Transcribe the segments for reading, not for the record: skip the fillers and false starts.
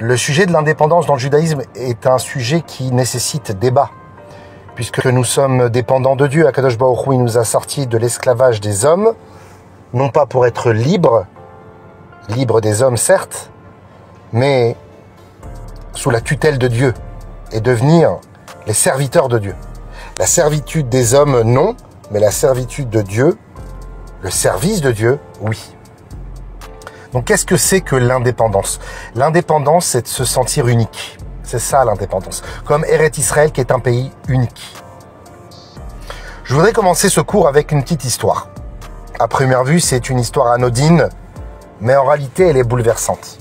Le sujet de l'indépendance dans le judaïsme est un sujet qui nécessite débat, puisque nous sommes dépendants de Dieu. Akadosh Baruch Hu, il nous a sortis de l'esclavage des hommes, non pas pour être libres des hommes certes, mais sous la tutelle de Dieu et devenir les serviteurs de Dieu. La servitude des hommes, non, mais la servitude de Dieu, le service de Dieu, oui. Donc qu'est-ce que c'est que l'indépendance? L'indépendance, c'est de se sentir unique. C'est ça l'indépendance. Comme Eretz Israël qui est un pays unique. Je voudrais commencer ce cours avec une petite histoire. À première vue, c'est une histoire anodine, mais en réalité, elle est bouleversante.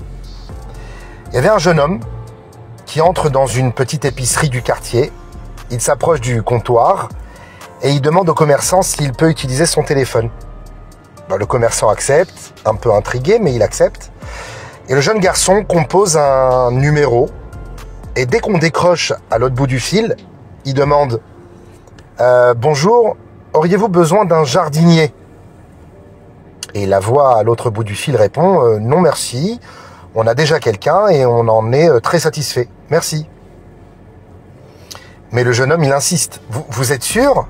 Il y avait un jeune homme qui entre dans une petite épicerie du quartier. Il s'approche du comptoir et il demande au commerçant s'il peut utiliser son téléphone. Le commerçant accepte, un peu intrigué, mais il accepte. Et le jeune garçon compose un numéro. Et dès qu'on décroche à l'autre bout du fil, il demande « Bonjour, auriez-vous besoin d'un jardinier ?» Et la voix à l'autre bout du fil répond « Non, merci. On a déjà quelqu'un et on en est très satisfait. Merci. » Mais le jeune homme, il insiste. Vous êtes sûr?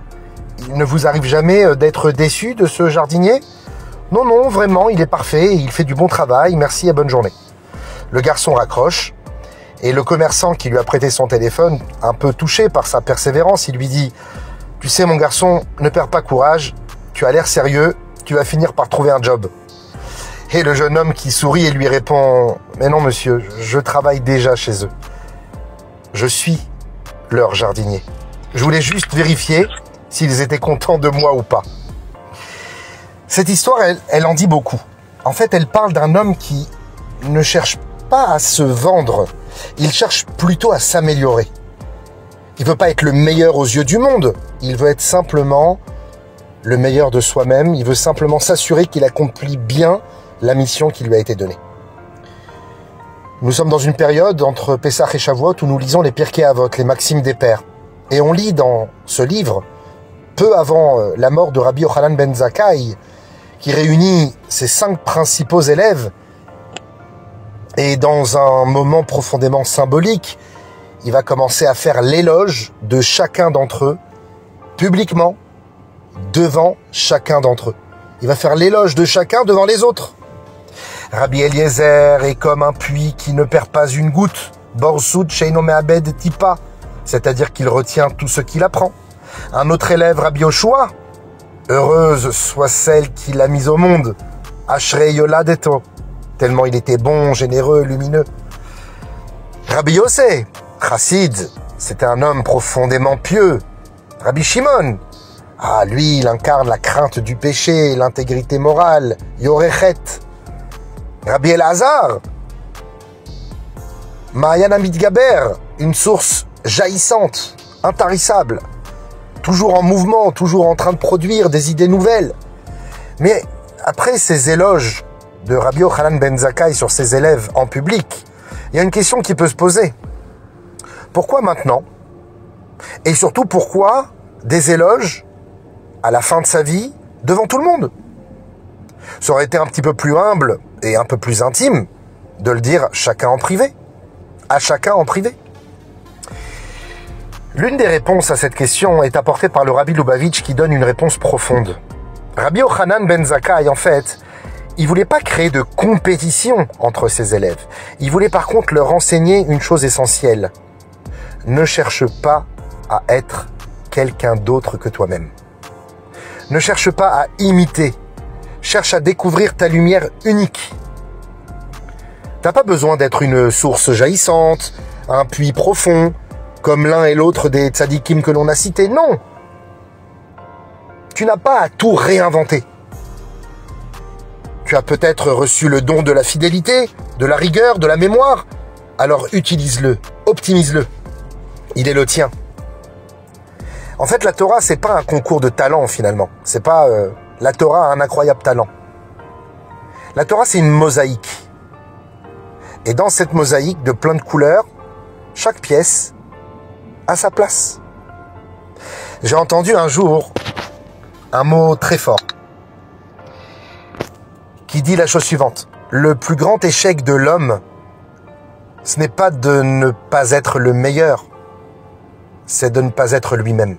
Il ne vous arrive jamais d'être déçu de ce jardinier? Non, non, vraiment, il est parfait, il fait du bon travail, merci et bonne journée. Le garçon raccroche, et le commerçant qui lui a prêté son téléphone, un peu touché par sa persévérance, il lui dit « Tu sais mon garçon, ne perds pas courage, tu as l'air sérieux, tu vas finir par trouver un job. » Et le jeune homme qui sourit et lui répond « Mais non monsieur, je travaille déjà chez eux. Je suis leur jardinier. Je voulais juste vérifier s'ils étaient contents de moi ou pas. » Cette histoire, elle en dit beaucoup. En fait, elle parle d'un homme qui ne cherche pas à se vendre. Il cherche plutôt à s'améliorer. Il veut pas être le meilleur aux yeux du monde. Il veut être simplement le meilleur de soi-même. Il veut simplement s'assurer qu'il accomplit bien la mission qui lui a été donnée. Nous sommes dans une période entre Pessah et Shavuot où nous lisons les Pirkei Avot, les maximes des pères. Et on lit dans ce livre, peu avant la mort de Rabbi Yochanan ben Zakkai, qui réunit ses 5 principaux élèves, et dans un moment profondément symbolique, il va commencer à faire l'éloge de chacun d'entre eux, publiquement, devant chacun d'entre eux. Il va faire l'éloge de chacun devant les autres. Rabbi Eliezer est comme un puits qui ne perd pas une goutte, Borsut sheino me'abed tipa, c'est-à-dire qu'il retient tout ce qu'il apprend. Un autre élève, Rabbi Yoshua, heureuse soit celle qui l'a mise au monde, Ashrei Yoladeto, tellement il était bon, généreux, lumineux. Rabbi Yossé, chassid, c'était un homme profondément pieux. Rabbi Shimon, lui, il incarne la crainte du péché, l'intégrité morale, Yorechet. Rabbi Elazar, Ma'ayan Amidgaber, une source jaillissante, intarissable, toujours en mouvement, toujours en train de produire des idées nouvelles. Mais après ces éloges de Rabbi Yochanan ben Zakkai sur ses élèves en public, il y a une question qui peut se poser. Pourquoi maintenant? Et surtout, pourquoi des éloges à la fin de sa vie devant tout le monde? Ça aurait été un petit peu plus humble et un peu plus intime de le dire chacun en privé, à chacun en privé. L'une des réponses à cette question est apportée par le Rabbi Lubavitch qui donne une réponse profonde. Rabbi Yochanan ben Zakkai, en fait, il voulait pas créer de compétition entre ses élèves. Il voulait par contre leur enseigner une chose essentielle. Ne cherche pas à être quelqu'un d'autre que toi-même. Ne cherche pas à imiter. Cherche à découvrir ta lumière unique. T'as pas besoin d'être une source jaillissante, un puits profond, comme l'un et l'autre des tzadikim que l'on a cités. Non. Tu n'as pas à tout réinventer. Tu as peut-être reçu le don de la fidélité, de la rigueur, de la mémoire. Alors utilise-le, optimise-le. Il est le tien. En fait, la Torah, c'est pas un concours de talent finalement. C'est pas la Torah a un incroyable talent. La Torah, c'est une mosaïque. Et dans cette mosaïque de plein de couleurs, chaque pièce a sa place. J'ai entendu un jour un mot très fort qui dit la chose suivante. Le plus grand échec de l'homme, ce n'est pas de ne pas être le meilleur, c'est de ne pas être lui-même.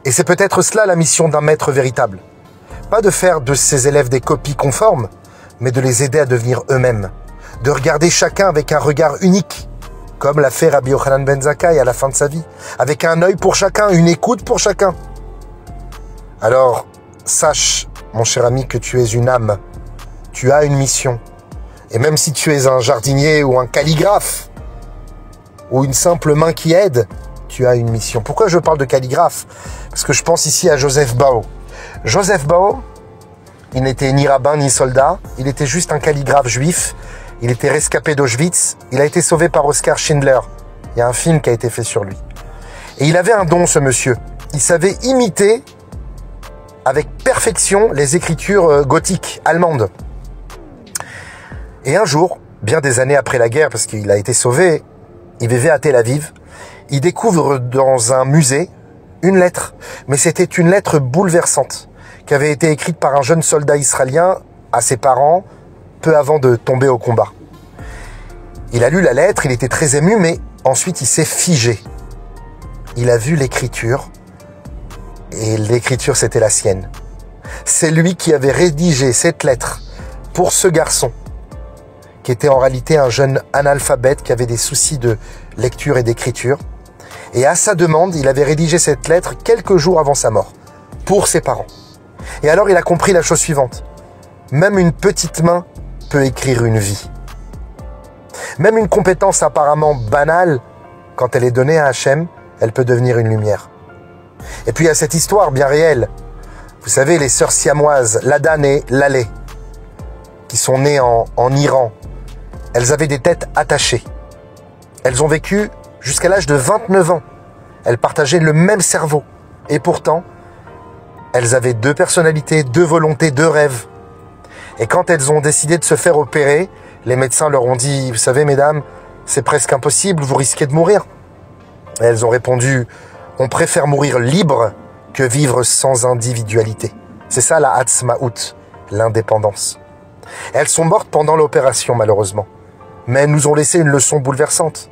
Et c'est peut-être cela la mission d'un maître véritable. Pas de faire de ses élèves des copies conformes, mais de les aider à devenir eux-mêmes. De regarder chacun avec un regard unique, comme l'a fait Rabbi Yochanan ben Zakkai à la fin de sa vie, avec un œil pour chacun, une écoute pour chacun. Alors, sache, mon cher ami, que tu es une âme. Tu as une mission. Et même si tu es un jardinier ou un calligraphe, ou une simple main qui aide, tu as une mission. Pourquoi je parle de calligraphe? Parce que je pense ici à Joseph Bao. Joseph Bao, il n'était ni rabbin ni soldat, il était juste un calligraphe juif. Il était rescapé d'Auschwitz, il a été sauvé par Oskar Schindler. Il y a un film qui a été fait sur lui. Et il avait un don, ce monsieur. Il savait imiter avec perfection les écritures gothiques allemandes. Et un jour, bien des années après la guerre, parce qu'il a été sauvé, il vivait à Tel Aviv, il découvre dans un musée une lettre. Mais c'était une lettre bouleversante, qui avait été écrite par un jeune soldat israélien à ses parents, peu avant de tomber au combat. Il a lu la lettre, il était très ému, mais ensuite il s'est figé. Il a vu l'écriture, et l'écriture c'était la sienne. C'est lui qui avait rédigé cette lettre pour ce garçon, qui était en réalité un jeune analphabète qui avait des soucis de lecture et d'écriture. Et à sa demande, il avait rédigé cette lettre quelques jours avant sa mort, pour ses parents. Et alors il a compris la chose suivante. Même une petite main peut écrire une vie. Même une compétence apparemment banale, quand elle est donnée à Hachem, elle peut devenir une lumière. Et puis il y a cette histoire bien réelle. Vous savez, les sœurs siamoises, Ladan et Laleh, qui sont nées en Iran, elles avaient des têtes attachées. Elles ont vécu jusqu'à l'âge de 29 ans. Elles partageaient le même cerveau. Et pourtant, elles avaient deux personnalités, deux volontés, deux rêves. Et quand elles ont décidé de se faire opérer, les médecins leur ont dit « Vous savez, mesdames, c'est presque impossible, vous risquez de mourir. » Et elles ont répondu « On préfère mourir libre que vivre sans individualité. » C'est ça la Atzmaout, l'indépendance. Elles sont mortes pendant l'opération, malheureusement. Mais elles nous ont laissé une leçon bouleversante.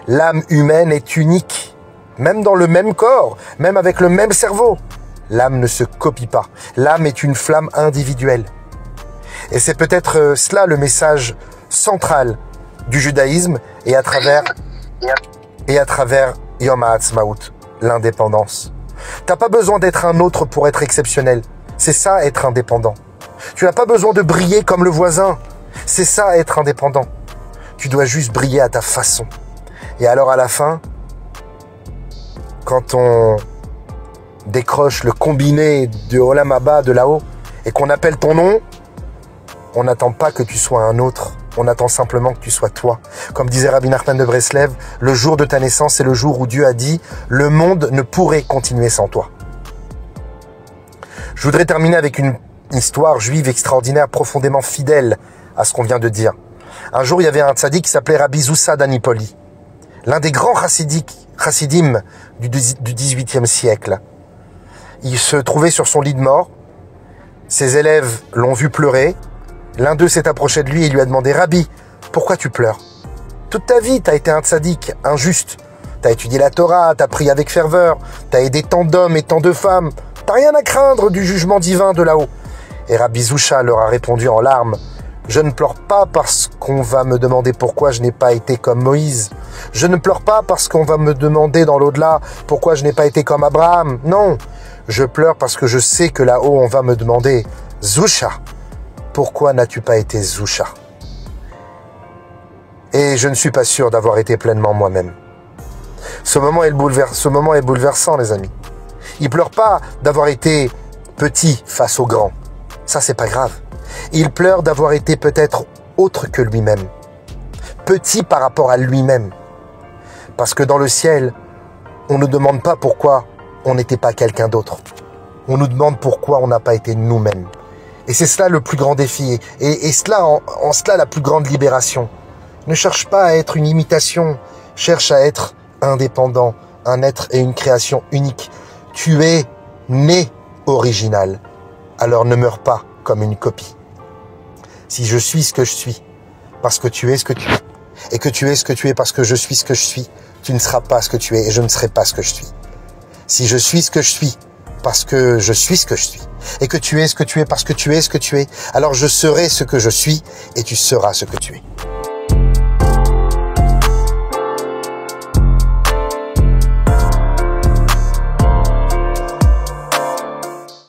L'âme humaine est unique, même dans le même corps, même avec le même cerveau. L'âme ne se copie pas. L'âme est une flamme individuelle. Et c'est peut-être cela le message central du judaïsme et à travers Yom HaAtzmaut, l'indépendance. T'as pas besoin d'être un autre pour être exceptionnel. C'est ça être indépendant. Tu n'as pas besoin de briller comme le voisin. C'est ça être indépendant. Tu dois juste briller à ta façon. Et alors à la fin, quand on décroche le combiné de Olam Haba de là-haut et qu'on appelle ton nom, on n'attend pas que tu sois un autre, on attend simplement que tu sois toi. Comme disait Rabbi Nachman de Breslev, le jour de ta naissance, c'est le jour où Dieu a dit « Le monde ne pourrait continuer sans toi ». Je voudrais terminer avec une histoire juive extraordinaire, profondément fidèle à ce qu'on vient de dire. Un jour, il y avait un tzaddik qui s'appelait Rabbi Zoussa d'Anipoli, l'un des grands chassidim du XVIIIe siècle. Il se trouvait sur son lit de mort, ses élèves l'ont vu pleurer. L'un d'eux s'est approché de lui et lui a demandé « Rabbi, pourquoi tu pleures? Toute ta vie, t'as été un tzaddik, injuste. T'as étudié la Torah, t'as prié avec ferveur, t'as aidé tant d'hommes et tant de femmes. T'as rien à craindre du jugement divin de là-haut. » Et Rabbi Zoucha leur a répondu en larmes « Je ne pleure pas parce qu'on va me demander pourquoi je n'ai pas été comme Moïse. Je ne pleure pas parce qu'on va me demander dans l'au-delà pourquoi je n'ai pas été comme Abraham. Non, je pleure parce que je sais que là-haut on va me demander « Zoucha, pourquoi n'as-tu pas été Zoucha ?» Et je ne suis pas sûr d'avoir été pleinement moi-même. Ce moment est bouleversant, les amis. Il pleure pas d'avoir été petit face au grand. Ça, c'est pas grave. Il pleure d'avoir été peut-être autre que lui-même. Petit par rapport à lui-même. Parce que dans le ciel, on ne demande pas pourquoi on n'était pas quelqu'un d'autre. On nous demande pourquoi on n'a pas été nous-mêmes. Et c'est cela le plus grand défi. Et cela, en cela, la plus grande libération. Ne cherche pas à être une imitation. Cherche à être indépendant. Un être et une création unique. Tu es né original. Alors ne meurs pas comme une copie. Si je suis ce que je suis, parce que tu es ce que tu es, et que tu es ce que tu es parce que je suis ce que je suis, tu ne seras pas ce que tu es et je ne serai pas ce que je suis. Si je suis ce que je suis parce que je suis ce que je suis, et que tu es ce que tu es parce que tu es ce que tu es, alors je serai ce que je suis et tu seras ce que tu es.